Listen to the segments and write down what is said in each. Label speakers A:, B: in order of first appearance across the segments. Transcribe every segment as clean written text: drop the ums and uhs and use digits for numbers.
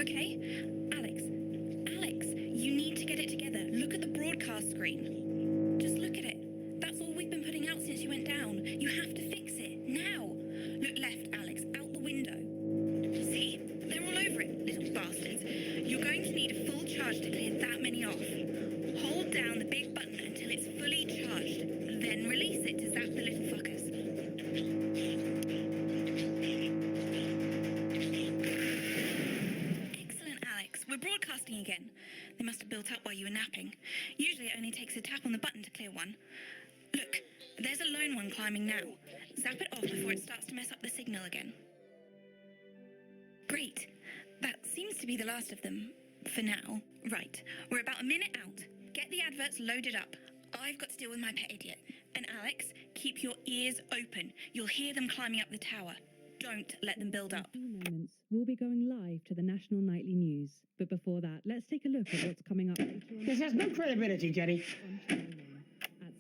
A: okay? Alex, you need to get it together. Look at the broadcast screen. Just look at it. That's all we've been putting out since you went down. You have to fix it, now. Look left, Alex, out the window. See? They're all over it, little bastards. You're going to need a full charge to clear that many off. Hold down the big button until it's fully charged. Then release it to zap the little fuckers. Excellent, Alex. We're broadcasting again. They must have built up while you were napping. Usually it only takes a tap on the button to clear one. Look, there's a lone one climbing now. Zap it off before it starts to mess up the signal again. Great. That seems to be the last of them. For now. Right. We're about a minute out. Get the adverts loaded up. I've got to deal with my pet idiot. And Alex, keep your ears open. You'll hear them climbing up the tower. Don't let them build up.
B: In a few moments, we'll be going live to the National Nightly News. But before that, let's take a look at what's coming up later on.
C: This has no credibility, Jenny.
B: At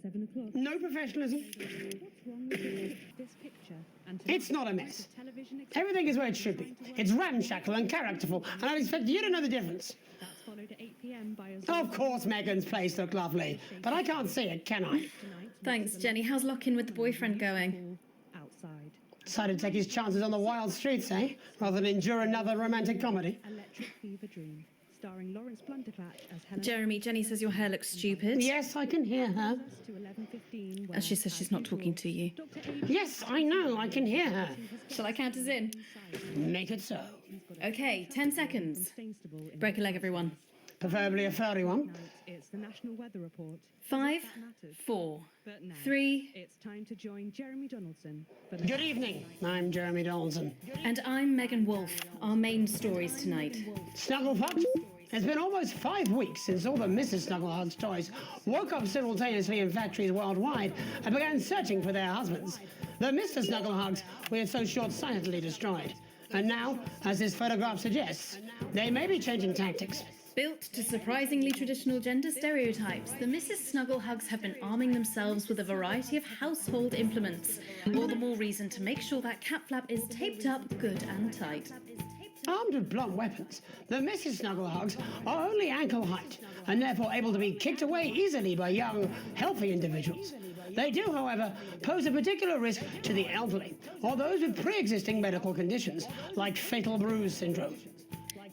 B: 7 o'clock.
C: No professionalism.
B: What's wrong with this picture? And
C: It's not a mess.
B: television
C: Everything is where it should be. It's ramshackle and characterful, and I'd expect you to know the difference.
B: That's followed at 8 p.m. by a
C: Of course Megan's place looked lovely, but I can't see it, can I?
D: Thanks, Jenny. How's lock-in with the boyfriend going?
B: Outside.
C: Decided to take his chances on the wild streets, eh? Rather than endure another romantic comedy.
B: Electric Fever Dream, starring Lawrence Blunderclatch as Helen.
D: Jeremy, Jenny says your hair looks stupid.
C: Yes, I can hear her.
B: To 11:15.
D: As she says she's not talking to you.
C: Yes, I know, I can hear her.
D: Shall I count us in?
C: Make it so.
D: Okay, 10 seconds. Break a leg, everyone.
C: Preferably a furry one.
B: It's the National Weather Report.
D: 5, 4,
B: But now,
D: 3,
B: it's time to join Jeremy Donaldson. For the
C: Good evening, I'm Jeremy Donaldson.
D: and I'm Megan Wolfe. Our main stories tonight.
C: Snugglehugs? It's been almost 5 weeks since all the Mrs. Snugglehugs toys woke up simultaneously in factories worldwide and began searching for their husbands. The Mr. Snugglehugs we had so short-sightedly destroyed. And now, as this photograph suggests, they may be changing tactics.
D: Built to surprisingly traditional gender stereotypes, the Mrs. Snugglehugs have been arming themselves with a variety of household implements. All the more reason to make sure that cat flap is taped up good and tight.
C: Armed with blunt weapons, the Mrs. Snugglehugs are only ankle height and therefore able to be kicked away easily by young, healthy individuals. They do, however, pose a particular risk to the elderly or those with pre-existing medical conditions like fatal bruise syndrome.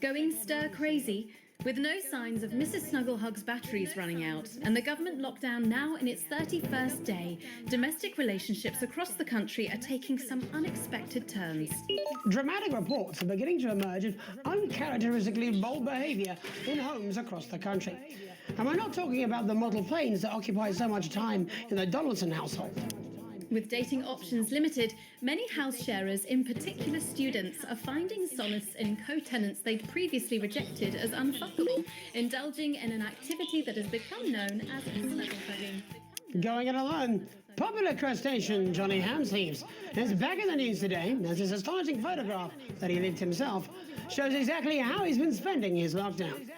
D: Going stir crazy, with no signs of Mrs. Snugglehugs' batteries running out, and the government lockdown now in its 31st day, domestic relationships across the country are taking some unexpected turns.
C: Dramatic reports are beginning to emerge of uncharacteristically bold behaviour in homes across the country. And we're not talking about the model planes that occupy so much time in the Donaldson household.
D: With dating options limited, many house sharers, in particular students, are finding solace in co-tenants they'd previously rejected as unfuckable, indulging in an activity that has become known as snugglehugging.
C: Going it alone, popular crustacean Johnny Hamsleeves is back in the news today as his astonishing photograph that he licked himself shows exactly how he's been spending his lockdown.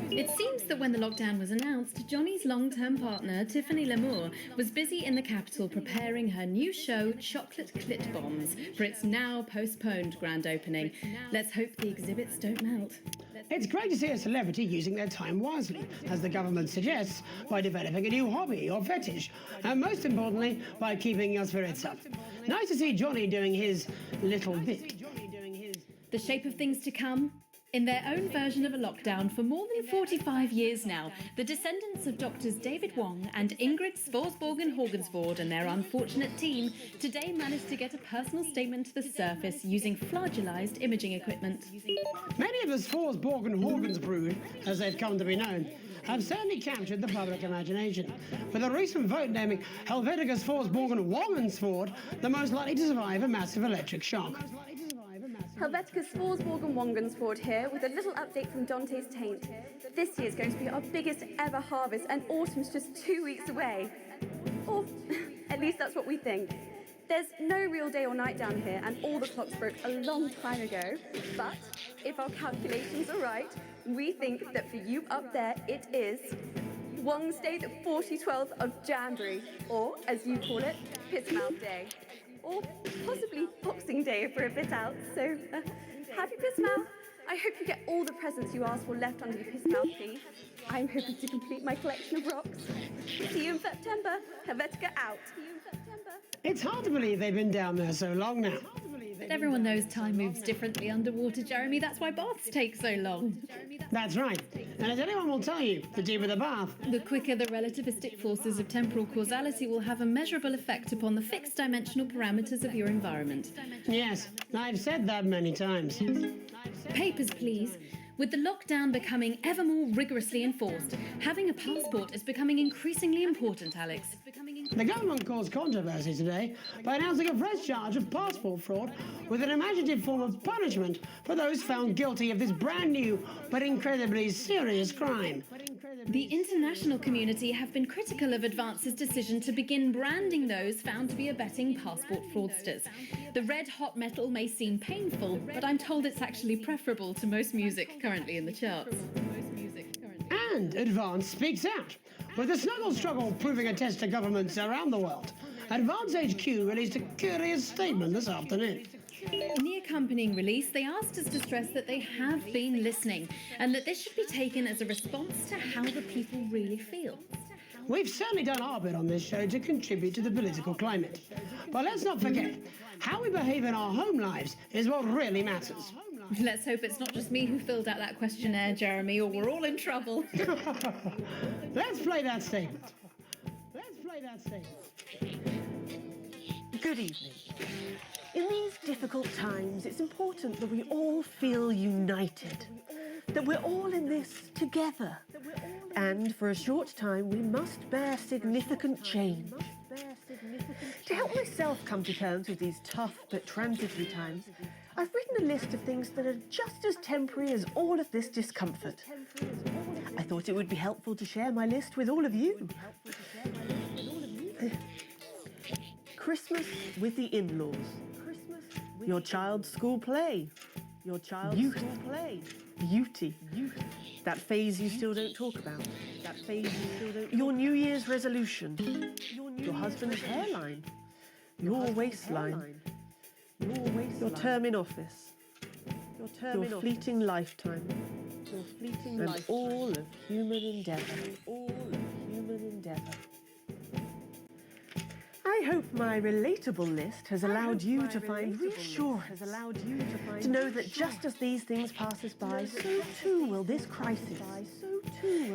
D: It seems that when the lockdown was announced, Johnny's long-term partner, Tiffany Lamour, was busy in the capital preparing her new show, Chocolate Clit Bombs, for its now postponed grand opening. Let's hope the exhibits don't melt.
C: It's great to see a celebrity using their time wisely, as the government suggests, by developing a new hobby or fetish, and most importantly, by keeping your spirits up. Nice to see Johnny doing his little bit.
D: The shape of things to come? In their own version of a lockdown for more than 45 years now, the descendants of doctors David Wong and Ingrid Svorsborgen-Horgensvoord and their unfortunate team today managed to get a personal statement to the surface using flagellized imaging equipment.
C: Many of the Svorsborgen-Horgensbrood, as they've come to be known, have certainly captured the public imagination, with a recent vote naming Helvetica Svorsborgen-Wongensvoord the most likely to survive a massive electric shock.
E: Helvetica Svorsborgen-Wongensvoord here with a little update from Dante's Taint. This year's going to be our biggest ever harvest and autumn's just 2 weeks away. Or at least that's what we think. There's no real day or night down here and all the clocks broke a long time ago. But if our calculations are right, we think that for you up there it is Wong's Day the 4012th of January, or as you call it, Piss Mouth Day. Or possibly Boxing Day if we're a bit out, so happy Piss Mouth. I hope you get all the presents you asked for left under the piss mouth tree. I'm hoping to complete my collection of rocks. See you in September. Helvetica out.
C: It's hard to believe they've been down there so long now.
D: But everyone knows time moves differently underwater, Jeremy. That's why baths take so long.
C: That's right. And as anyone will tell you, the deeper the bath.
D: The quicker the relativistic forces of temporal causality will have a measurable effect upon the fixed dimensional parameters of your environment.
C: Yes, I've said that many times.
D: Papers, please. With the lockdown becoming ever more rigorously enforced, having a passport is becoming increasingly important, Alex.
C: The government caused controversy today by announcing a fresh charge of passport fraud with an imaginative form of punishment for those found guilty of this brand new but incredibly serious crime.
D: The international community have been critical of Advance's decision to begin branding those found to be abetting passport fraudsters. The red hot metal may seem painful, but I'm told it's actually preferable to most music currently in the charts.
C: And Advance speaks out, with the Snuggle struggle proving a test to governments around the world. Advance HQ released a curious statement this afternoon.
D: In the accompanying release, they asked us to stress that they have been listening and that this should be taken as a response to how the people really feel.
C: We've certainly done our bit on this show to contribute to the political climate. But let's not forget, how we behave in our home lives is what really matters.
D: Let's hope it's not just me who filled out that questionnaire, Jeremy, or we're all in trouble.
C: Let's play that statement. Let's play that statement.
F: Good evening. In these difficult times, it's important that we all feel united, that we're all in this together. And for a short time, we must bear significant change. To help myself come to terms with these tough but transitory times, I've written a list of things that are just as temporary as all of this discomfort. I thought it would be helpful to share my list with all of you. Christmas with the in-laws. Your child's school play. Your child's school play. Beauty. That phase you still don't talk about. That phase you still don't. Your New Year's resolution. Your husband's hairline. Your waistline. Your term in office. Your fleeting lifetime. Your fleeting and all of human endeavour. All of human endeavour. I hope my relatable list has allowed you to find reassurance, to know that just as these things pass us by, so too will this crisis.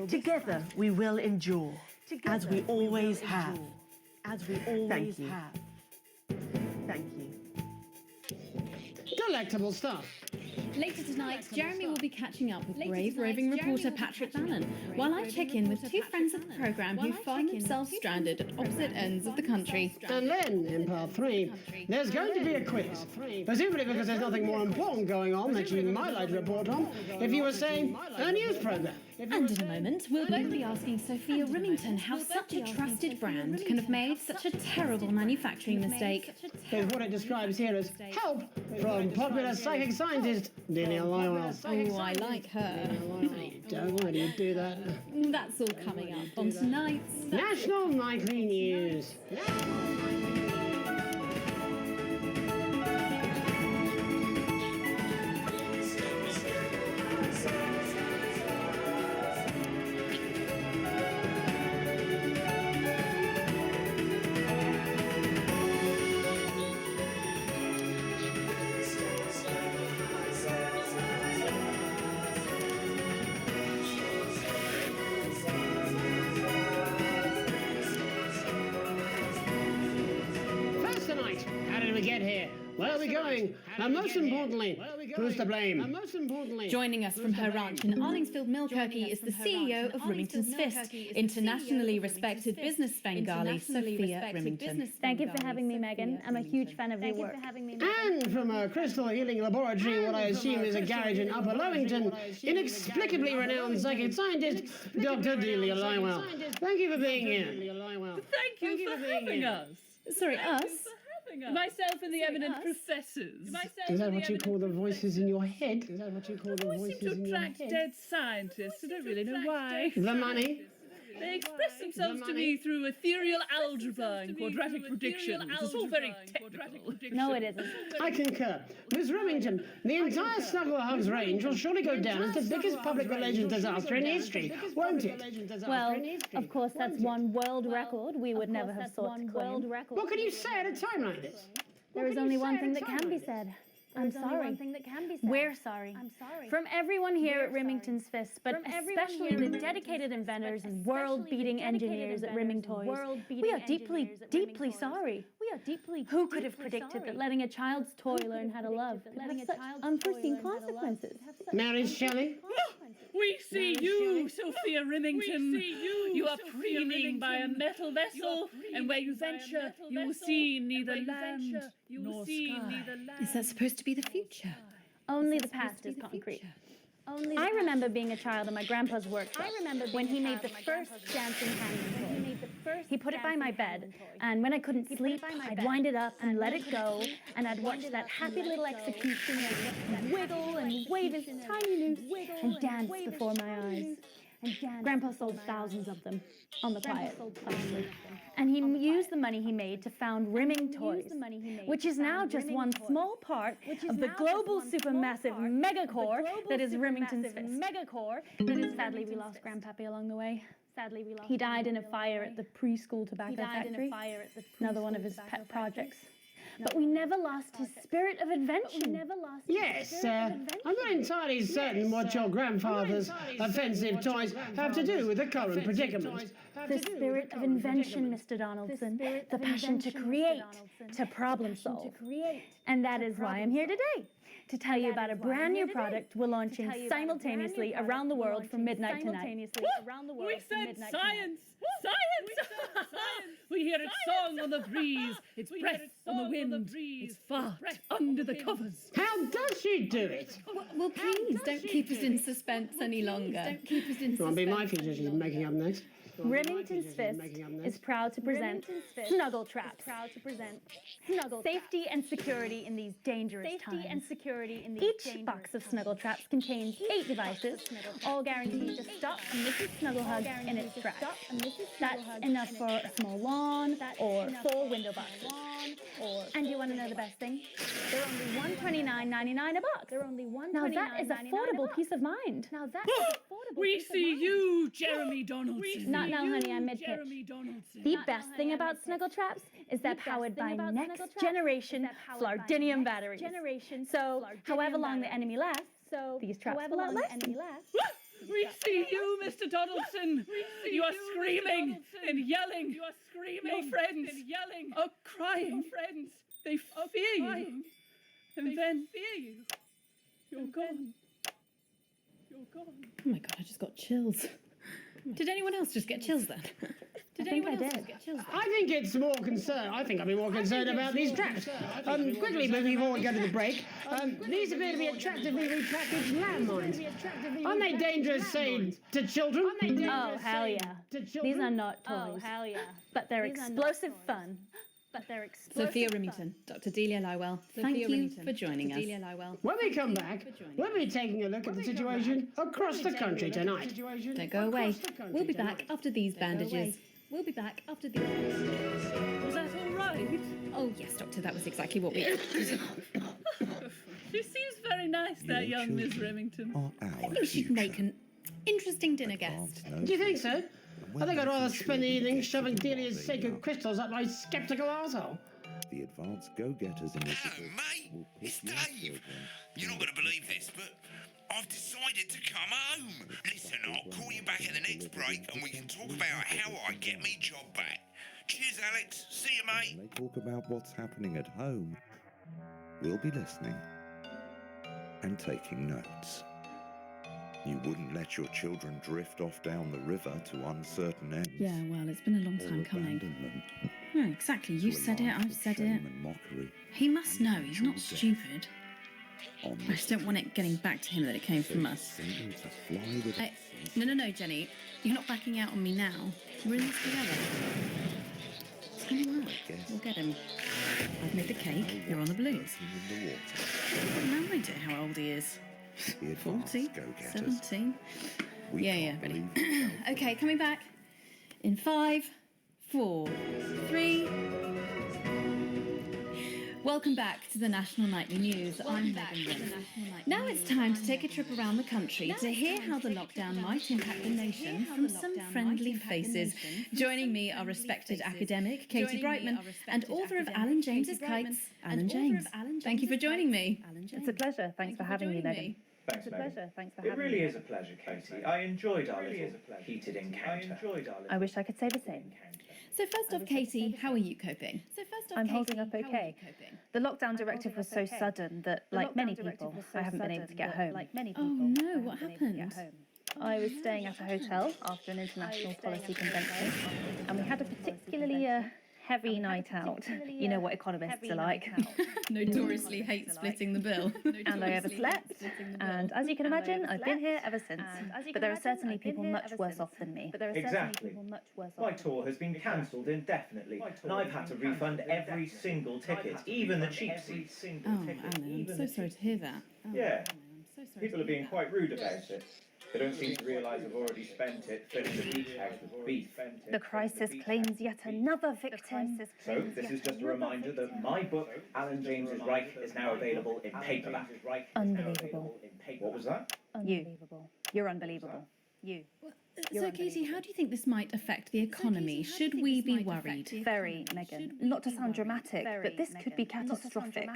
F: Together we will endure, as we always have. Thank you. Thank you.
C: Delectable stuff.
D: Later tonight, Jeremy will be catching up with brave roving reporter Patrick Bannon, while I check in with two friends of the programme who find themselves stranded at opposite ends of the country.
C: And then, in part 3, there's going to be a quiz. Presumably because there's nothing more important going on that you might like to report on if you were saying a news programme.
D: And in a moment, we'll both be asking Sophia Remington how such a trusted brand can have made such a terrible manufacturing mistake.
C: Is what it describes here as help from popular psychic scientist Delia Lywell.
D: Oh, I like her.
C: Don't let you do that.
D: That's all coming up on tonight's
C: National Nightly News. Get here. Where are we going? And most importantly, who's to blame?
D: Joining us from her ranch in Arlingsfield, Milkirky, is the CEO of Remington's Fist, internationally respected business Bengali, Sophia Remington.
G: Thank you for having me, Megan. I'm a huge fan of your work.
C: And from a crystal healing laboratory, what I assume is a garage in Upper Lowington, inexplicably renowned psychic scientist, Dr. Delia Lywell. Thank you for being here.
H: Thank you for having us.
D: Sorry, us?
H: Myself and the eminent professors.
C: Is that what you call the voices in your head? Is that what you call the
H: We
C: voices
H: seem to
C: in your
H: attract
C: head?
H: dead scientists. I don't really know why.
C: The money?
H: They express themselves to me through ethereal algebra and quadratic predictions. It's all very technical.
G: No, it isn't.
C: I concur. Miss Remington, the entire Snugglehugs range will surely go down as the biggest public relations disaster in history, won't it?
G: Well, of course, that's one world record we would never have sought to claim.
C: What can you say at a time like this?
G: There is only one thing that can be said. I'm sorry. We're sorry. From everyone here at Remington's Fist, but especially the dedicated inventors and world-beating engineers at Rimming Toys. We are deeply, deeply sorry. Who could have predicted that letting a child's toy learn how to love could have such unforeseen consequences?
C: Mary Shelley?
H: We see you, Sophia Remington. You are preening by a metal vessel, and where you venture, you will see neither land nor sky.
A: Is that supposed to be the future?
G: Only the past is concrete. I remember being a child in my grandpa's workshop when he made the first dancing hand toy. He put it by my bed, and when I couldn't sleep, I'd wind it up and let it go, and I'd watch that happy little executioner wiggle and wave his tiny noose and dance before my eyes. Grandpa sold thousands of them on the quiet, obviously. And he used the money he made to found Rimming Toys, which is now just one small part of the global supermassive megacore that is Remington's Fist. Sadly, we lost Grandpappy along the way. He died in a fire at the preschool tobacco factory, another one of his pet projects. But we never lost his spirit of invention.
C: Yes, I'm not entirely certain what your grandfather's offensive toys have to do with the current predicament.
G: The spirit of invention, Mr. Donaldson. The passion to create, to problem solve. And that is why I'm here today, to tell you about a brand new product we're launching simultaneously around the world from midnight tonight.
H: We said science! Science! We hear its song on the breeze, its breath on the wind, its fart under the covers.
C: How does she do it?
A: Well, please, don't keep us in suspense any longer.
C: Won't be my future she's making up next.
G: Remington's Fist is proud to present Snuggle Traps. Safety and security in these dangerous times. Each box of Snuggle Traps contains 8 devices, all guaranteed to stop a Mrs. Snugglehug in its tracks. That's enough for a small lawn or 4 window boxes. And you want to know the best thing? They're only $129.99 a box. Now that is affordable peace of mind.
H: We see you, Jeremy Donaldson.
G: Not now, honey, I'm mid-pitch.
H: Jeremy Donaldson.
G: The best thing about Snuggle Traps is they're powered by next generation Flardinium batteries. So, however long the enemy lasts, these traps will outlast them.
H: We see you, Mr. Donaldson. You are screaming and yelling. Your friends are crying. They fear you. And then you're gone.
A: Oh my God, I just got chills. Did anyone else just get chills then?
G: I think I did.
C: I think it's more concerned. I think I'd be more concerned about these traps. Quickly, before we go to the break, these appear to be attractively repackaged landmines. Aren't they dangerous, say, to children?
G: Oh, hell yeah. These are not toys. But they're explosive fun.
A: Sophia Remington, Dr. Delia Lywell, thank you for joining us.
C: When we come back, we'll be taking a look at the situation across the country tonight.
A: Don't go away. We'll be back after these bandages.
H: Was that all right?
A: Oh, yes, Doctor, that was exactly what we...
H: She seems very nice, that young Miss Remington.
A: I think she'd make an interesting dinner guest.
C: Do you think so? I think I'd rather spend the evening shoving Delia's sacred crystals up my skeptical arsehole.
I: The Advanced Go-Getters initiative.
J: Hello, mate. It's Dave. You're not going to believe this, but I've decided to come home. Listen, I'll call you back at the next break and we can talk about how I get me job back. Cheers, Alex. See you, mate.
I: When they talk about what's happening at home, we'll be listening and taking notes. You wouldn't let your children drift off down the river to uncertain ends.
A: Yeah, well, it's been a long time coming. Yeah, exactly. You said it, I've said it. He must know, he's not stupid. I just don't want it getting back to him that it came from us. No, Jenny. You're not backing out on me now. We're in this together. It's going to work. We'll get him. I've made the cake. You're on the balloons. No idea how old he is. 40? 17? Yeah, ready. Okay, coming back.
D: In 5, 4, 3... Welcome back to the National Nightly News. I'm Megan Wynne. Now it's time to take a trip around the country to hear how the lockdown might impact the nation from some friendly faces. Joining me are respected academic Katie Brightman and author of Alan James's Kites, Alan James. Thank you for joining me.
K: It's a pleasure. Thanks for having me, Megan.
L: Thanks, Megan. It really is a pleasure, Katie. I enjoyed our little heated encounter.
K: I wish I could say the same.
D: So first off, Katie, how are you coping?
K: I'm holding up okay. The lockdown directive was so sudden that, like many people, I haven't been able to get home.
D: Oh no, what happened?
K: I was staying at a hotel after an international policy convention, and we had a particularly heavy night out. You know what economists are like.
D: Notoriously hate splitting the bill.
K: And I overslept, and as you can imagine, I've been here ever since. But there are certainly people much worse off than me.
L: Exactly. My tour has been cancelled indefinitely, and I've had to refund every single ticket, even the cheap seats.
D: Oh, Alan, I'm so sorry to hear that.
L: Yeah, people are being quite rude about it. They don't seem to realise I've already spent it filling the beach house with beef.
K: The crisis claims yet another victim.
L: So, this is just a reminder that my book, Alan James's Reich, is now available in paperback.
K: Unbelievable.
L: What was that?
K: Unbelievable. You're unbelievable. You.
D: So, Katie, how do you think this might affect the economy? Should we be worried?
K: Very, Megan. Not to sound dramatic, but this could be catastrophic.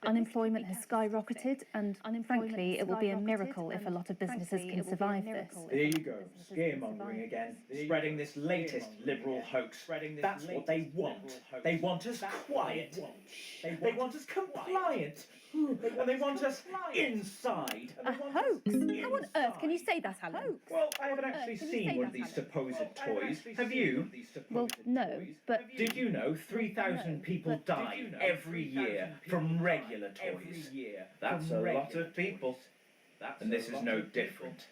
K: Unemployment has skyrocketed, and frankly, it will be a miracle if a lot of businesses can survive this.
L: There you go, scaremongering again, spreading this latest liberal hoax. That's what they want. They want us quiet. They want us compliant. And they want us inside.
K: A hoax? How on earth can you say that, Alan?
L: Well, I haven't actually seen one of these supposed toys. Have you?
K: Well, no, but...
L: Did you know 3,000 people die every year from regular toys? That's a lot of people. And this is no different.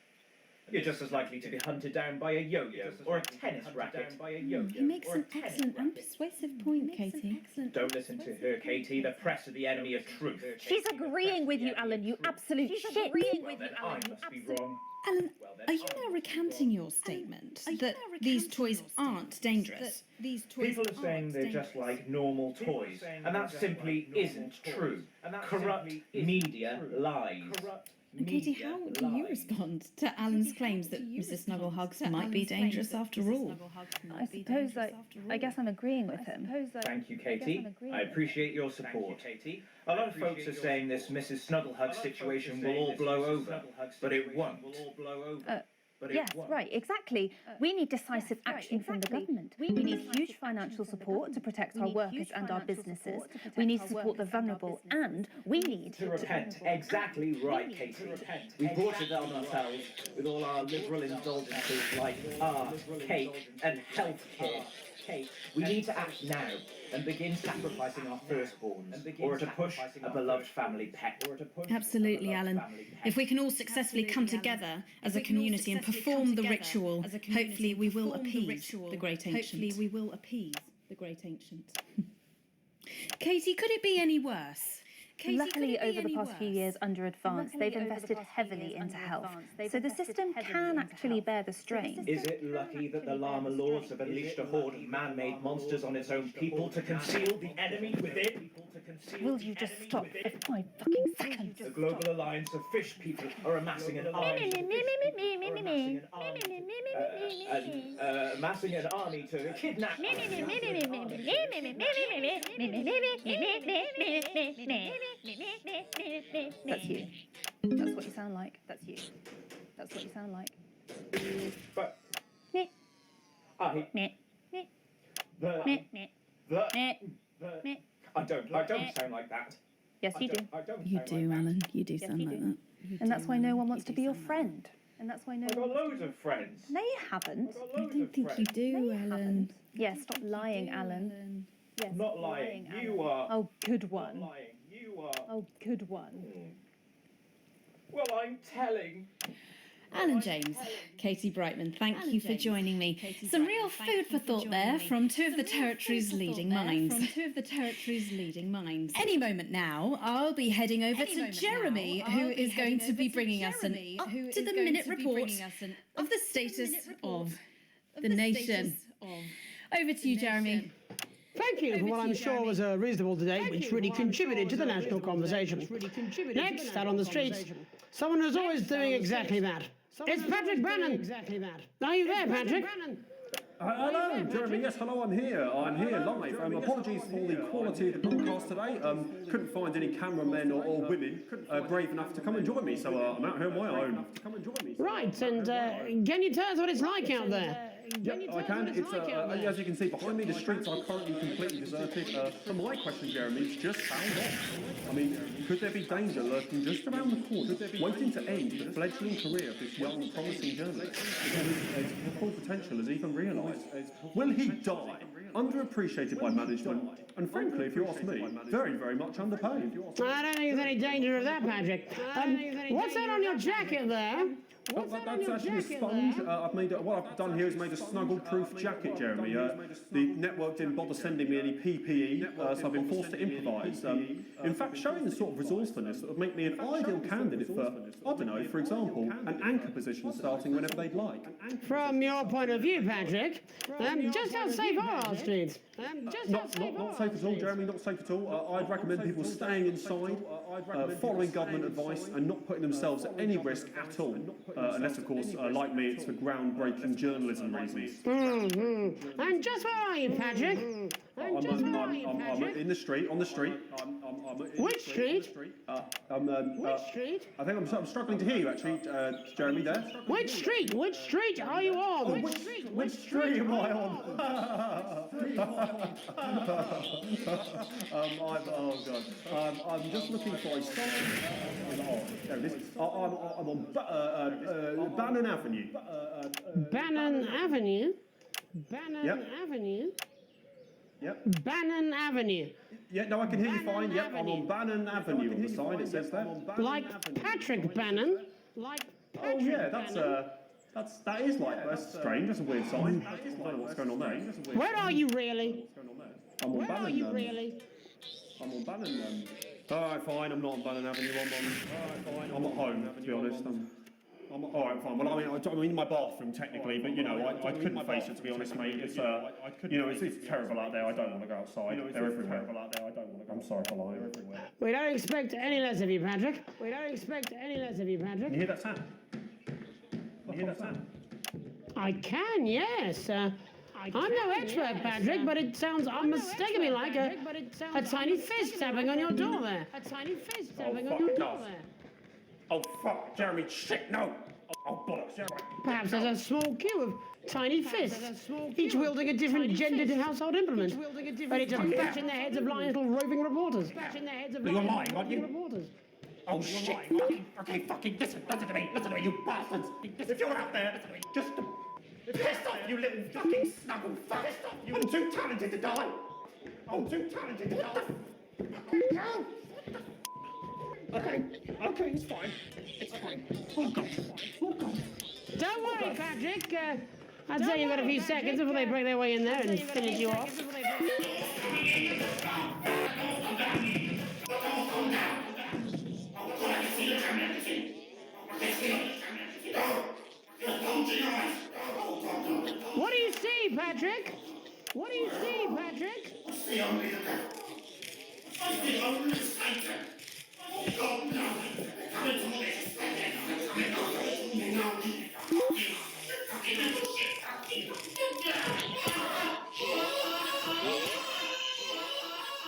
L: You're just as likely to be hunted down by a yo-yo or a tennis racket.
D: He makes an excellent and persuasive point, Katie.
L: Don't listen to her, Katie. The press are the enemy of truth.
K: She's agreeing with you, Alan, you absolute shit.
L: Well, then I must be wrong.
D: Alan, are you now recanting your statement that these toys aren't dangerous?
L: People are saying they're just like normal toys, and that simply isn't true. Corrupt media lies.
D: And Katie, how do you respond to Alan's claims that Mrs. Snugglehugs might be dangerous after all?
K: I guess I'm agreeing with him.
L: Thank you, Katie. I appreciate your support. A lot of folks are saying this Mrs. Snugglehugs situation will all blow over, but it won't.
K: Yes, right, exactly. We need decisive action from the government. We need huge financial support to protect our workers and our businesses. We need to support the vulnerable, and we need
L: to repent. Exactly right, Katie. We brought it on ourselves with all our liberal indulgences like art, cake, and healthcare. We need to act now and begin sacrificing our firstborns, or to push a beloved family pet.
D: Absolutely, Alan. If we can all successfully come together as a community and perform the ritual, hopefully we will appease the great ancient. Katie, could it be any worse?
K: Luckily, over the past few years under Advance, they've invested heavily into health, so the system can actually bear the strain.
L: Is it lucky that the Llama Lords have unleashed a horde of man-made monsters on its own people to conceal the enemy within?
K: Will you just stop for 5 fucking seconds?
L: The Global Alliance of Fish People are amassing an army amassing an army to kidnap
K: That's you. That's what you sound like. That's you. That's what you sound like.
L: But I don't sound like that.
K: Yes, you do.
D: You do, Alan. You do sound like that.
K: And that's why no one wants to be your friend.
L: I've got loads of friends.
K: No, you haven't.
D: I don't think you do, Alan.
K: Yeah, stop lying, Alan.
L: Yes, not lying. You are.
K: Oh, good one.
L: Lying. You are.
K: Oh, good one.
L: Well, I'm telling.
D: Alan James, Katie Brightman, thank you for joining me. Some real food for thought there from two of the territory's leading minds. Any moment now, I'll be heading over to Jeremy, who is going to be bringing us an up-to-the-minute report of the status of the nation. Over to you, Jeremy.
C: Thank you for what I'm sure was a reasonable debate, which really contributed to the national conversation. Next, out on the streets, someone who's always doing exactly that. It's Patrick Bannon. Are you there, Patrick?
M: Hello, Jeremy. Yes, hello, I'm here. I'm here live. Apologies for the quality of the broadcast today. Couldn't find any cameramen or women brave enough to come and join me, so I'm out here on my own.
C: Right, and can you tell us what it's like out there?
M: Yep, I can. It's as you can see behind me, the streets are currently completely deserted. So my question, Jeremy, is just how long? I mean, could there be danger lurking just around the corner, waiting to end the fledgling career of this young, promising journalist? His full potential is even realised. Will he die? Underappreciated by management, and frankly, if you ask me, very, very much underpaid.
C: I don't think there's any danger of that, Patrick. What's that on your jacket there?
M: That's actually a sponge. What I've done here is made a snuggle-proof jacket, Jeremy. The network didn't bother sending me any PPE, so I've been forced to improvise. In fact, showing the sort of resourcefulness that would make me an ideal candidate for, I don't know, for example, an anchor position starting whenever they'd like.
C: From your point of view, Patrick, just how safe are our streets?
M: Not safe at all, Jeremy, not safe at all. I'd recommend people staying inside, following government advice and not putting themselves at any risk at all. Unless, of course, like me, it's for groundbreaking journalism reasons.
C: And just where are you, Patrick?
M: I'm in the street, on the street.
C: Which street?
M: Which street? I think I'm struggling to hear you, actually, Jeremy, there.
C: Which street? Which street are you on?
M: Which street am I on? Oh, God. I'm just looking for a sign. Oh, there it is. I'm on Bannon Avenue.
C: Bannon Avenue?
M: Yep.
C: Avenue?
M: Yep.
C: Bannon Avenue.
M: Yeah, no, I can hear you fine. Yep, I'm on Bannon Avenue on the sign, it says there.
C: Like Patrick Bannon?
M: Oh, yeah, that is like, that's strange, that's a weird sign. I don't know what's going on there.
C: Where are you really?
M: I'm on
C: Where
M: Bannon.
C: are you really?
M: I'm on Bannon. Alright, fine, I'm not on Bannon Avenue, I'm at home, to be honest. Alright, fine. Well, I'm in my bathroom, technically, but, you know, I couldn't face it, to be honest, mate. It's, you know, it's terrible out there. I don't want to go outside. They're everywhere. I'm sorry for lying. They're everywhere.
C: We don't expect any less of you, Patrick. We don't expect any less of you, Patrick.
M: Can you hear that sound?
C: I can, yes. I'm no expert, Patrick, but it sounds unmistakably like a tiny fist tapping on your door there. A tiny fist tapping on your door there.
M: Oh, fuck, Jeremy, shit, no! Oh, bollocks, Jeremy.
C: Perhaps there's a small queue of tiny fists, each wielding a different gendered household implement, ready to bash in the heads of lying little roving reporters.
M: You're lying, aren't you? Oh, shit, okay, fucking listen to me, you bastards! If you're out there, just piss off, you little fucking snuggle fuck! I'm too talented to die! Okay, it's fine. Oh, God.
C: Don't worry, Patrick. I'd say you've got a few seconds before they break their way in there and finish you off. What do you see, Patrick? What do you see, Patrick?
N: I see only the devil. I see only Satan. Oh, God, no. Coming to this.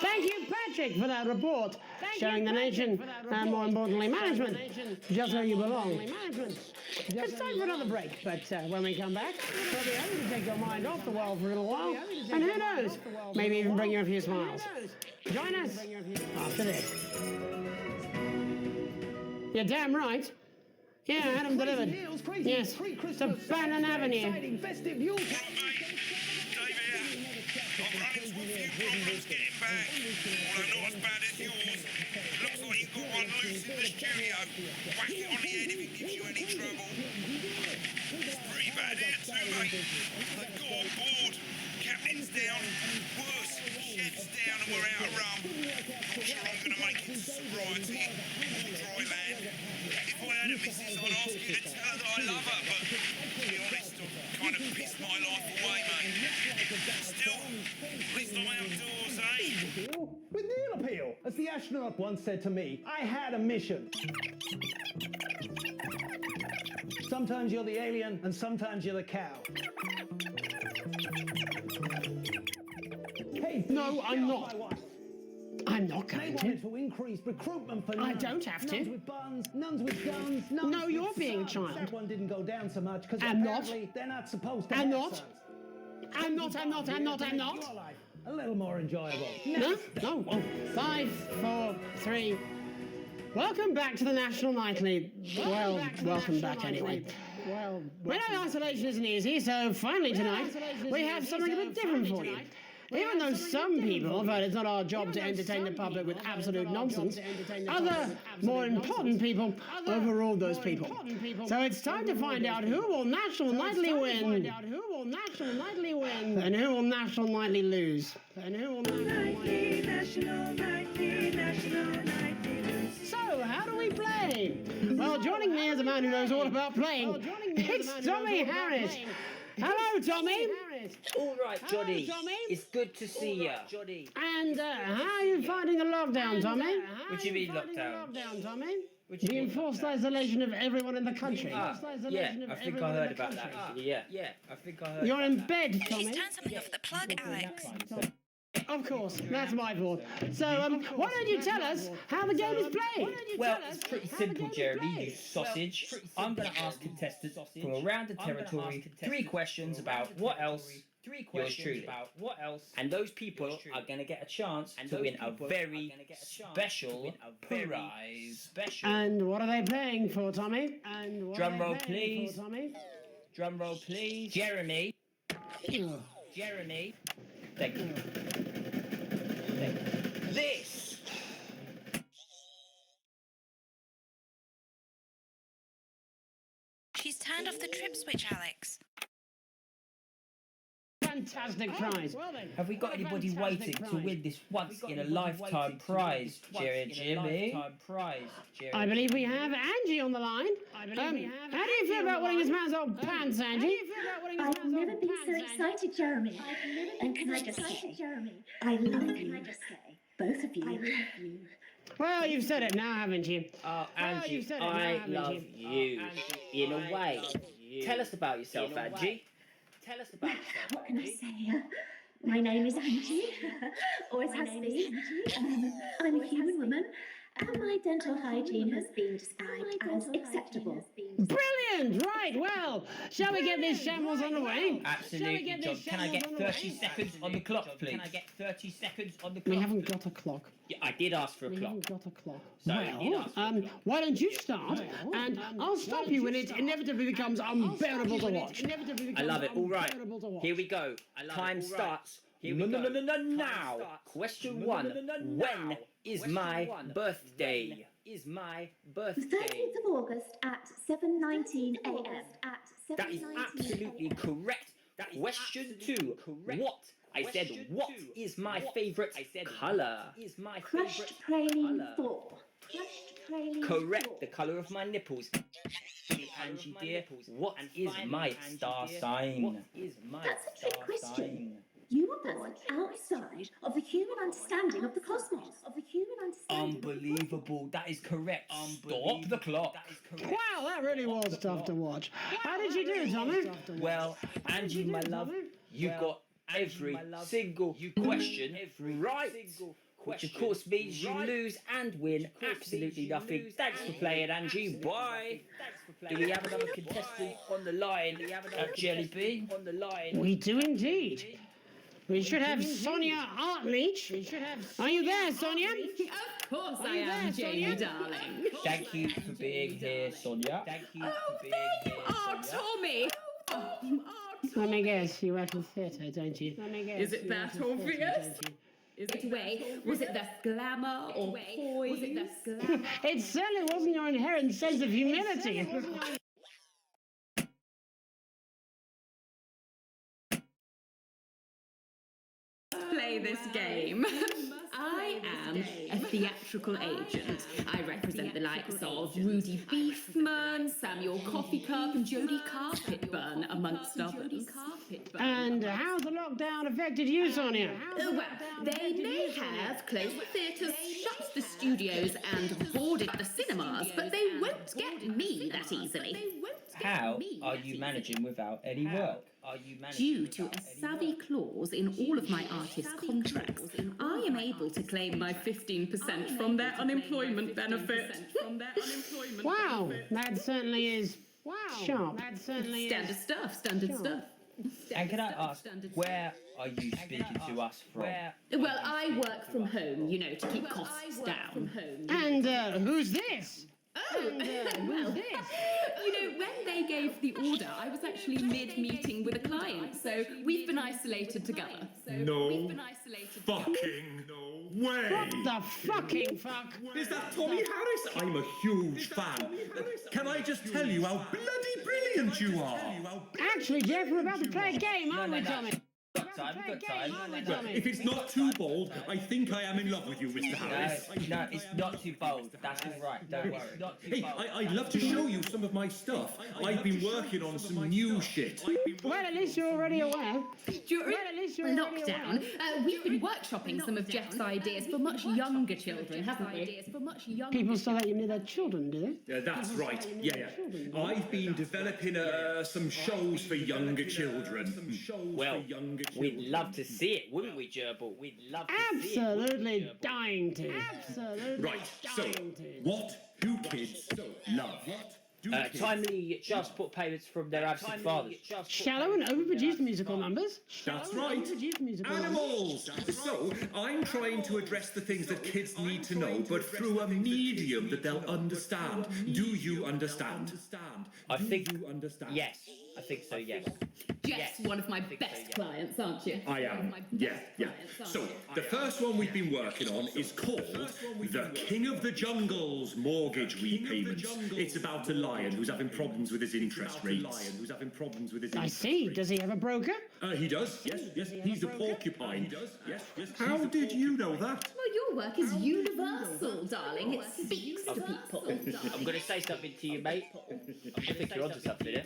C: Thank you, Patrick, for that report, showing the nation, and more importantly, management, just where you belong. It's time for another break, but when we come back, we'll be able to take your mind off the world for a little while, and who knows, maybe even bring you a few smiles. Join us after this. You're damn right. Yeah, I had them delivered. Yes, to Bannon Avenue.
J: I'm running into a few problems getting back, although not as bad as yours. Looks like you've got one loose in the studio. Whack it on the head if it gives you any trouble. It's pretty bad here too, mate. They've got on board. Captain's down. Worse, chef's down and we're out of rum. Not sure I'm going to make it to sobriety or dry land. If I had a missus, I'd ask you to tell her that I love her, but to be honest, I've kind of pissed my life away, mate. Still, at least I'm outdoors, eh?
O: With Neil appeal. As the astronaut once said to me, I had a mission. Sometimes you're the alien, and sometimes you're the cow. Hey,
C: no, I'm not. I'm not going to.
O: To increase recruitment for
C: I don't have to.
O: Nuns with buns, nuns with guns, nuns
C: No, you're
O: with
C: being a
O: sons.
C: child.
O: That one didn't go down so much because
C: I'm not.
O: apparently they're not supposed to
C: I'm
O: have
C: not.
O: sons.
C: I'm not.
O: Your life a little more enjoyable.
C: No? No. Oh, 5, 4, 3. Welcome back to the National Nightly. Well, welcome back anyway. We know isolation isn't easy, so finally tonight we have something a bit different for you. Even though some people felt it's not our job to entertain the public with absolute nonsense, other, more important people overruled those people. So it's time to find out who will National Nightly win, and who will National Nightly lose, and who will National Nightly. So, how do we play? Well, joining me is a man who knows all about playing. It's Tommy Harris. Hello, Tommy.
P: All right, Johnny. It's good to see you.
C: And how are you finding the lockdown, Tommy?
P: What do you mean lockdown?
C: The enforced isolation of everyone in the country.
P: Yeah, I think I heard about that. Actually. Yeah, I think I heard.
C: You're in bed, Tommy.
A: Please turn something off the plug, Alex.
C: Of course, that's my fault. So, why don't you tell us how the game is played?
P: Well, it's pretty simple, Jeremy, you sausage. I'm going to ask contestants from around the territory 3 questions about what else yours truly. And those people are going to get a chance to win a very special prize.
C: And what are they playing for, Tommy?
P: Drum roll, please. Drum roll, please. Jeremy. Jeremy. Thank you. This.
A: She's turned off the trip switch, Alex.
C: Fantastic prize.
P: Have we got anybody waiting to win this once-in-a-lifetime prize, Jimmy?
C: I believe we have Angie on the line. How do you feel about winning this man's old pants, Angie?
Q: I've never been so excited, Jeremy. And can I just say, I love you. Both of you.
C: Well, you've said it now, haven't you?
P: Oh, Angie, I love you. In a way. Tell us about yourself, Angie. Tell us about yourself.
Q: What can I say? My name is Angie. Always has been. I'm a human woman. And my dental hygiene has been described as acceptable.
C: Brilliant! Right, well, shall we get this shambles on the way?
P: Absolutely, John. Can I get 30 seconds on the clock, please?
C: We haven't got a clock.
P: Yeah, I did ask for a clock.
C: We haven't got a clock.
P: So
C: why don't you start, and I'll stop you when it inevitably becomes unbearable to watch.
P: I love it. All right, here we go. Time starts. Now. Question 1. When is my birthday?
Q: The 13th of August at 7:19 a.m.
P: That is absolutely correct. Question 2. What? I said, what is my favourite colour?
Q: Crushed praline 4.
P: Correct. The colour of my nipples. Angie dear, what is my star sign?
Q: That's a trick question. You were born outside of the human understanding of the cosmos.
P: Unbelievable. That is correct. Stop the clock.
C: Wow, that really was tough to watch. How did you do, Tommy?
P: Well, Angie, my love, you got every single question right. Which of course means you lose and win absolutely nothing. Thanks for playing, Angie. Bye. Do we have another contestant on the line at Jelly Bean?
C: We do indeed. We should have Sonia Artleach. Are you there, Sonia?
D: Of course I am, Jamie, darling.
P: Thank you for being here, Sonia. Thank you for being here,
D: Tommy.
C: Let me guess, you work in theatre, don't you?
D: Is it that obvious? Was it the glamour or poise?
C: It certainly wasn't your inherent sense of humility.
D: Play this game. I am a theatrical agent. I represent the likes of Rudy Beefman, Samuel Coffee Cup, and Jodie Carpetburn, amongst others.
C: And how's the lockdown affected you, Sonia?
R: Well, they may have closed the theatres, shut the studios, and boarded the cinemas, but they won't get me that easily.
P: How are you managing without any work?
R: Due to a savvy clause in all of my artist contracts, I am able to claim my 15% from their unemployment benefit.
C: Wow, that certainly is sharp. That certainly
R: Standard stuff, standard stuff.
P: And can I ask, where are you speaking to us from?
R: Well, I work from home, you know, to keep costs down.
C: And who's this?
R: Oh, well, you know, when they gave the order, I was actually mid-meeting with a client, so we've been isolated together.
N: No fucking way!
C: What the fucking fuck?
N: Is that Tommy Harris? I'm a huge fan. Can I just tell you how bloody brilliant you are?
C: Actually, Jeff, we're about to play a game, aren't we, Tommy?
P: Got time.
N: Well, if it's not too bold, I think I am in love with you, Mr. Harris.
P: No, it's not too bold. That is right. Don't worry.
N: Hey, I'd love to show you some of my stuff. I've been working on some new shit.
C: Well, at least you're already aware.
R: During lockdown, we've been workshopping some of Jeff's ideas for much younger children, haven't we?
C: People still let you near their children, do they?
N: Yeah, that's right. Yeah. I've been developing some shows for younger children.
P: Well, we'd love to see it, wouldn't we, Gerbil? We'd love to see it.
C: Absolutely dying to. Absolutely
N: Right, so, what do kids love?
P: Timely child support payments from their absent fathers.
C: Shallow and overproduced musical numbers.
N: That's right. Animals! So, I'm trying to address the things that kids need to know, but through a medium that they'll understand. Do you understand?
P: I think you understand. Yes, I think so, yes.
R: Jeff's one of my best clients, aren't you?
N: I am. Yeah. So, the first one we've been working on is called The King of the Jungle's Mortgage Repayments. It's about a lion who's having problems with his interest rates.
C: I see. Does he have a broker?
N: He does. Yes. He's a porcupine. Yes. How did you know that?
R: Well, your work is universal, darling. It speaks to people.
P: I'm going to say something to you, mate. I think you're onto something here.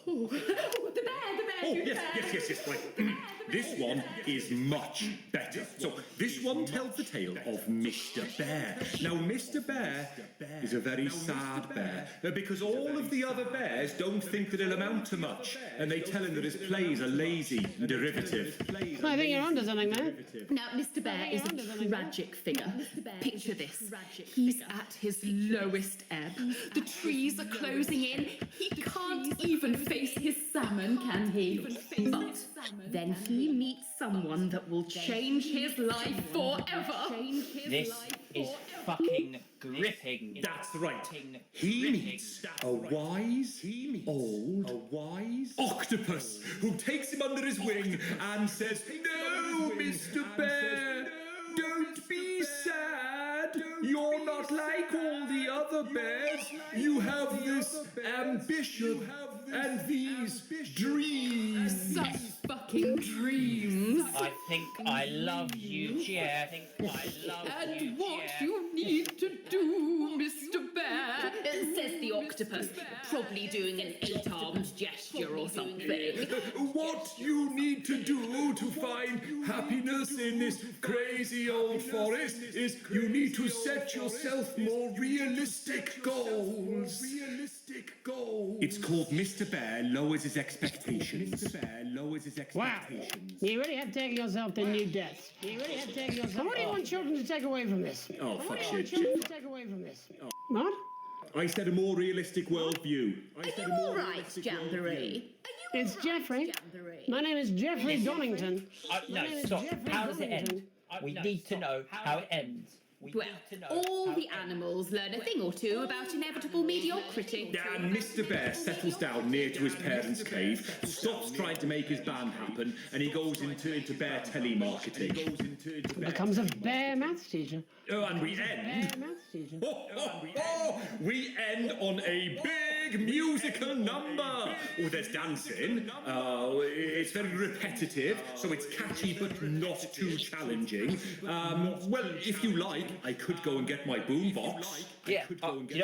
R: Oh, the bear.
N: Oh, yes, right. This one is much better. So, this one tells the tale of Mr. Bear. Now, Mr. Bear is a very sad bear, because all of the other bears don't think that he'll amount to much, and they tell him that his plays are lazy and derivative.
C: I think you're onto something there.
R: Now, Mr. Bear is a tragic figure. Picture this. He's at his lowest ebb. The trees are closing in. He can't even face his salmon, can he? But then he meets someone that will change his life forever.
P: This is fucking gripping.
N: That's right. He meets a wise old octopus who takes him under his wing and says, "No, Mr. Bear, don't be sad. You're not like all the other bears. You have this ambition and these dreams."
R: Such fucking dreams.
P: I think I love you, Jeff.
R: And what you need to do, Mr. Bear, says the octopus, probably doing an 8-armed gesture or something.
N: What you need to do to find happiness in this crazy old forest is you need to set yourself more realistic goals. It's called Mr. Bear Lowers His Expectations.
C: Wow, you really have taken yourself to new depths. So what do you want children to take away from this?
N: Oh, fuck
C: What do you want
N: shit.
C: children to take away from this? What?
N: I said a more realistic worldview.
R: Are you all right, Jamboree?
C: It's Jeffrey. My name is Jeffrey Donington.
P: No, stop. How does it end? We need to know how it ends.
R: Well, all the animals learn a thing or two about inevitable mediocrity.
N: And Mr. Bear settles down near to his parents' cave, stops trying to make his band happen, and he goes into bear telemarketing.
C: Becomes a bear maths teacher.
N: Oh, and we end.
C: Bear maths teacher.
N: We end on a big big musical number. Oh, there's dancing. It's very repetitive, so it's catchy but not too challenging. Well, if you like, I could go and get my boombox.
P: Yeah,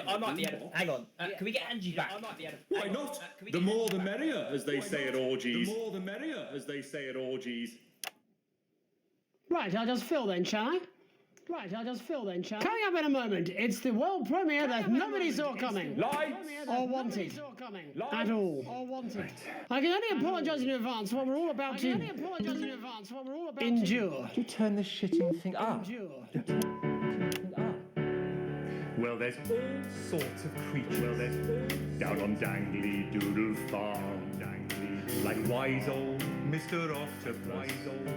P: I might be able to. Hang on. Can we get Angie back? I might be able to.
N: Why not? The more the merrier, as they say at orgies. The more the merrier, as they say at orgies.
C: Right, I'll just fill then, shall I? Coming up in a moment, it's the world premiere that nobody saw coming.
N: Lights!
C: Or wanted. At all. I can only apologise in advance for what we're all about to endure.
L: You turn this shitting thing up.
S: Well, there's all sorts of creatures down on Dangly Doodle Farm. Like wise old Mr. Octopus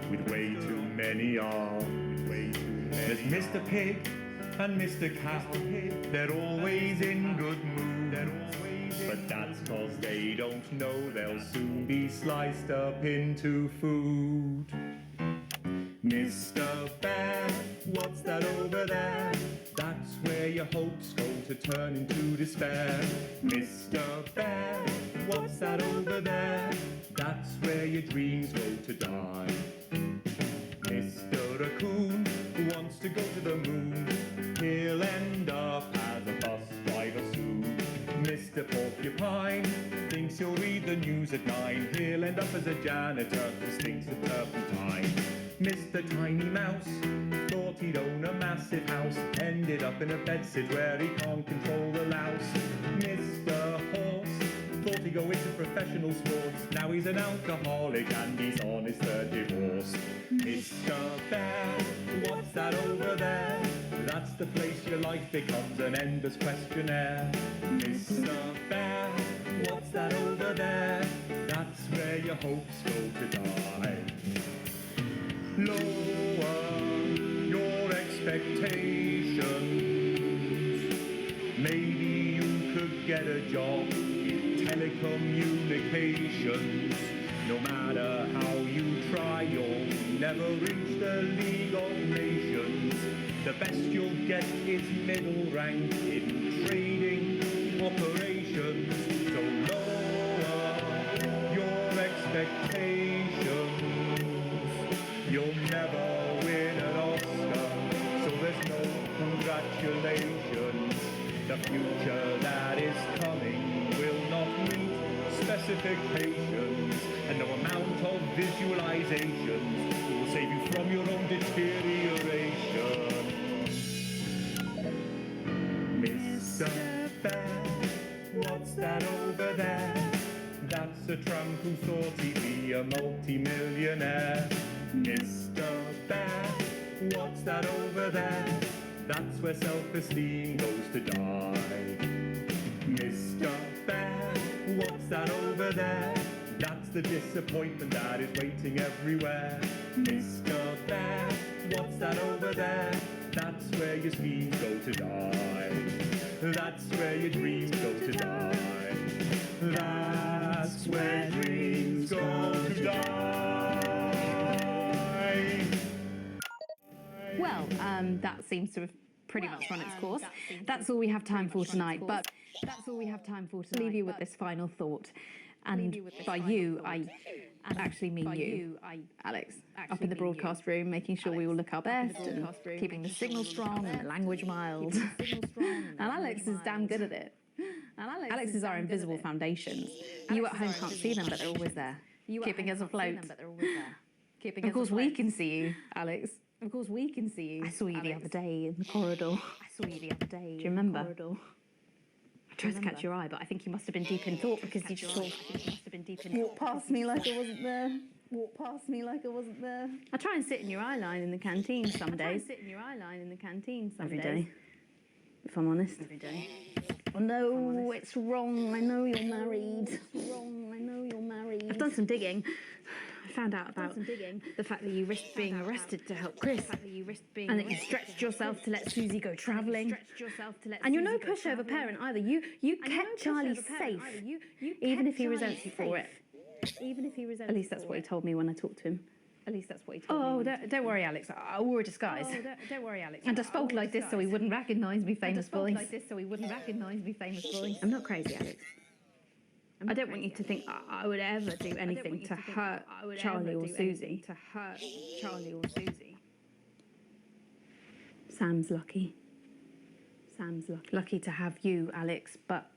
S: with way too many arms. There's Mr. Pig and Mr. Cat. They're always in good moods. But that's cause they don't know they'll soon be sliced up into food. Mr. Bear, what's that over there? That's where your hopes go to turn into despair. Mr. Bear, what's that over there? That's where your dreams go to die. Mr. Raccoon wants to go to the moon. He'll end up as a bus driver soon. Mr. Porcupine thinks he'll read the news at 9. He'll end up as a janitor who stinks of turpentine. Mr. Tiny Mouse thought he'd own a massive house. Ended up in a bedsit where he can't control the louse. Mr. Horse thought he'd go into professional sports. Now he's an alcoholic and he's on his third divorce. Mr. Bear, what's that over there? That's the place your life becomes an endless questionnaire. Mr. Bear, what's that over there? That's where your hopes go to die. Lower your expectations. Maybe you could get a job in telecommunications. No matter how you try, you'll never reach the League of Nations. The best you'll get is middle rank in trading operations. So lower your expectations. You'll never win an Oscar, so there's no congratulations. The future that is coming will not meet specifications, and no amount of visualizations will save you from your own deterioration. Mr. Bear, what's that over there? That's a tramp who thought he'd be a multi-millionaire. Mr. Bear, what's that over there? That's where self-esteem goes to die. Mr. Bear, what's that over there? That's the disappointment that is waiting everywhere. Mr. Bear, what's that over there? That's where your schemes go to die. That's where your dreams go to die. That's where dreams go to die.
K: Well, that seems to have pretty much run its course. That's all we have time for tonight, but leave you with this final thought. And by you, I actually mean you, Alex, up in the broadcast room, making sure we all look our best and keeping the signal strong and the language mild. And Alex is damn good at it. Alex is our invisible foundations. You at home can't see them, but they're always there, keeping us afloat. Of course, we can see you, Alex. Of course, we can see you. I saw you the other day in the corridor. Do you remember? I tried to catch your eye, but I think you must have been deep in thought because you just sort of walked past me like I wasn't there. I try and sit in your eye line in the canteen some days. Every day, if I'm honest. Every day. Oh no, it's wrong. I know you're married. I've done some digging. I found out about the fact that you risked being arrested to help Chris, and that you stretched yourself to let Susie go travelling. And you're no pushover parent either. You kept Charlie safe, even if he resents you for it. At least that's what he told me when I talked to him. At least that's what he told me. Oh, don't worry, Alex. I wore a disguise. Don't worry, Alex. And I spoke like this so he wouldn't recognise me famous voice. I'm not crazy, Alex. I don't want you to think I would ever do anything to hurt Charlie or Susie. Sam's lucky. Lucky to have you, Alex, but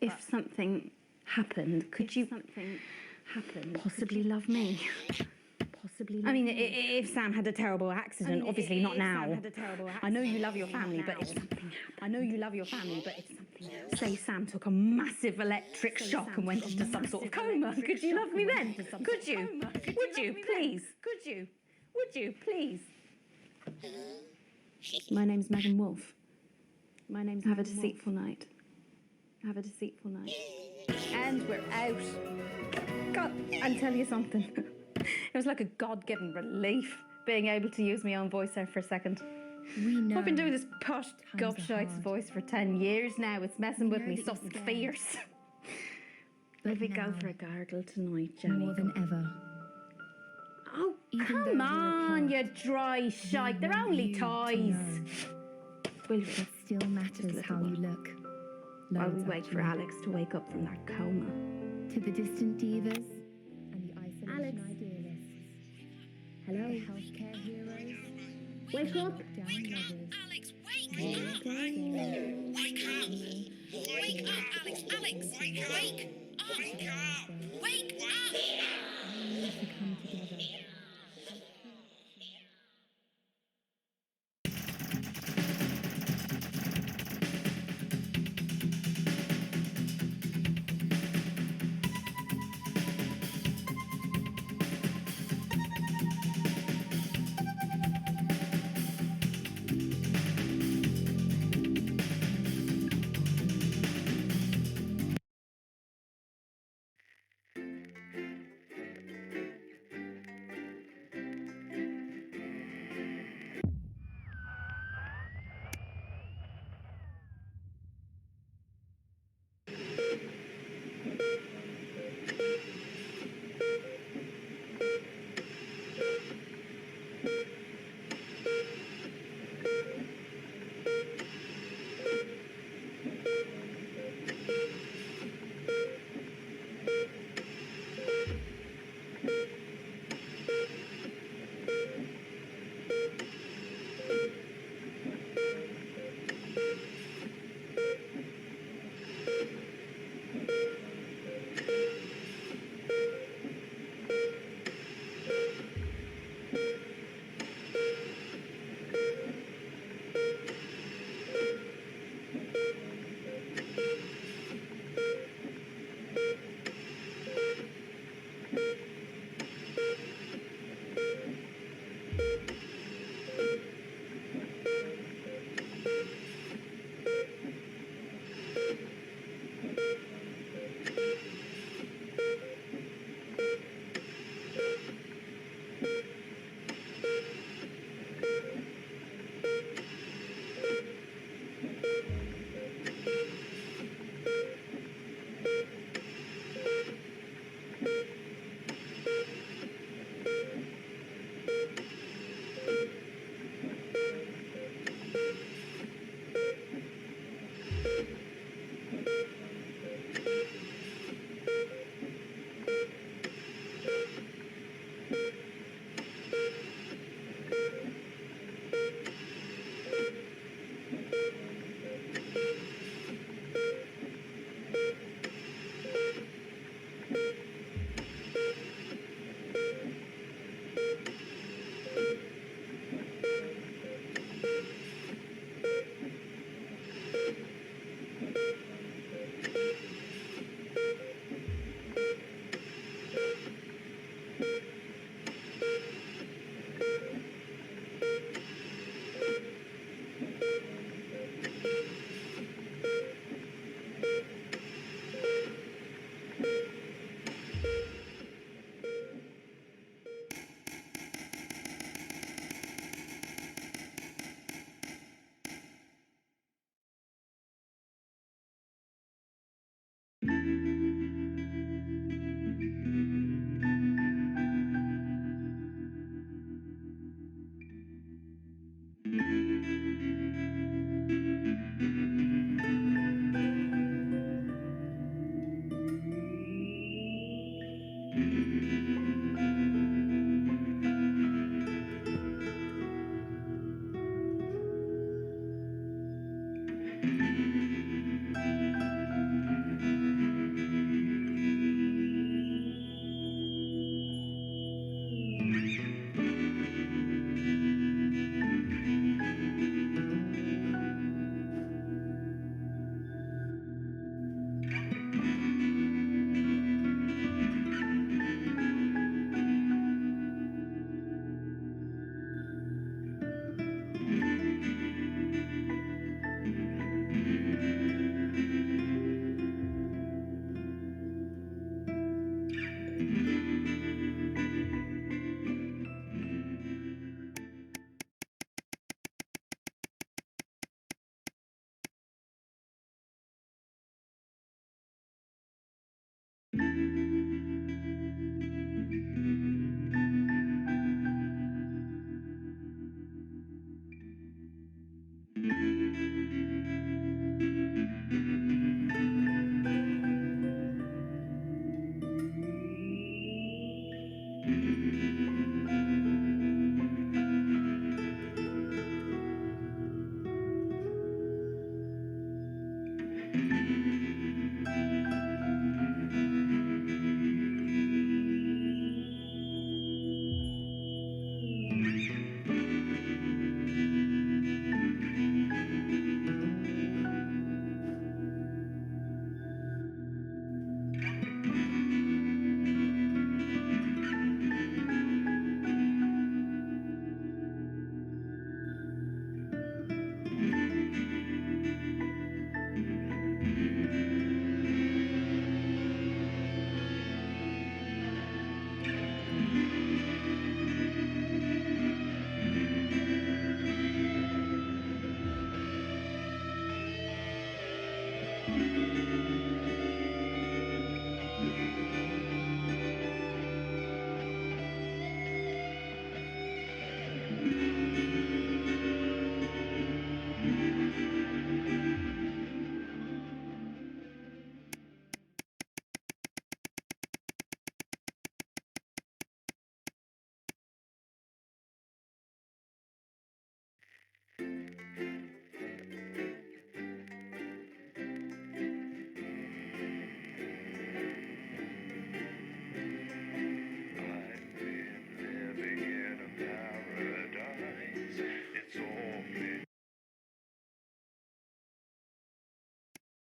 K: if something happened, could you possibly love me? I mean, if Sam had a terrible accident, obviously not now. I know you love your family, but if something say Sam took a massive electric shock and went into some sort of coma, could you love me then? Could you? Would you, please? Would you, please? My name's Megan Wolf. Have a deceitful night. And we're out. God, I'll tell you something. It was like a God-given relief being able to use my own voice there for a second. I've been doing this posh gobshites voice for 10 years now. It's messing with me something fierce. Let me go for a gargle tonight, Jenny.
T: More than ever.
K: Oh, come on, you dry shite. They're only toys.
T: It still matters how you look.
K: While we wait for Alex to wake up from that coma.
T: To the distant divas and the isolation idealists. Hello, the healthcare heroes.
Q: Wake up!
A: Alex, wake up! Wake up! Wake up, Alex! Alex! Wake up! Wake up! Wake up!
T: We need to come together.